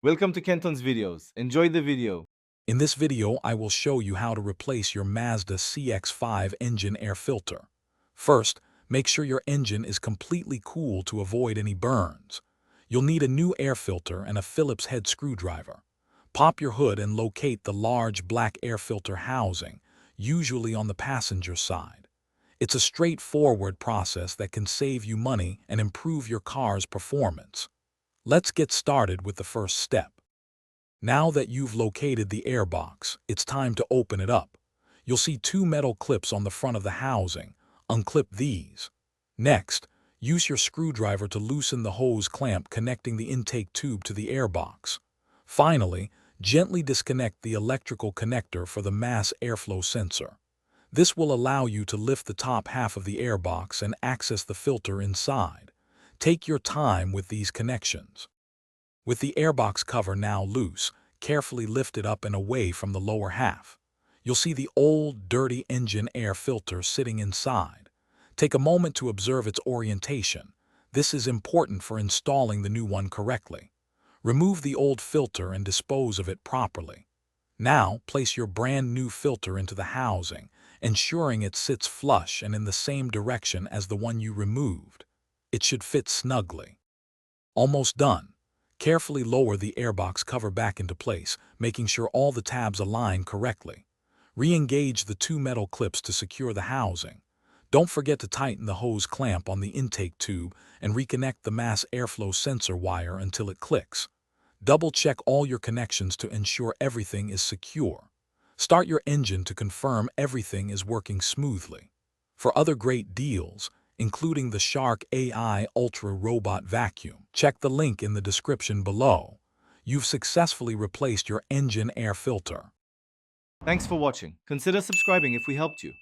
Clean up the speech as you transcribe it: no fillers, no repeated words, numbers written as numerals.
Welcome to Kenton's videos. Enjoy the video. In this video, I will show you how to replace your Mazda CX-5 engine air filter. First, make sure your engine is completely cool to avoid any burns. You'll need a new air filter and a Phillips head screwdriver. Pop your hood and locate the large black air filter housing, usually on the passenger side. It's a straightforward process that can save you money and improve your car's performance. Let's get started with the first step. Now that you've located the airbox, it's time to open it up. You'll see two metal clips on the front of the housing. Unclip these. Next, use your screwdriver to loosen the hose clamp connecting the intake tube to the airbox. Finally, gently disconnect the electrical connector for the mass airflow sensor. This will allow you to lift the top half of the airbox and access the filter inside. Take your time with these connections. With the airbox cover now loose, carefully lift it up and away from the lower half. You'll see the old, dirty engine air filter sitting inside. Take a moment to observe its orientation. This is important for installing the new one correctly. Remove the old filter and dispose of it properly. Now, place your brand new filter into the housing, ensuring it sits flush and in the same direction as the one you removed. It should fit snugly. Almost done. Carefully lower the airbox cover back into place, making sure all the tabs align correctly. Re-engage the two metal clips to secure the housing. Don't forget to tighten the hose clamp on the intake tube and reconnect the mass airflow sensor wire until it clicks. Double-check all your connections to ensure everything is secure. Start your engine to confirm everything is working smoothly. For other great deals, including the Shark AI Ultra Robot Vacuum, check the link in the description below. You've successfully replaced your engine air filter. Thanks for watching. Consider subscribing if we helped you.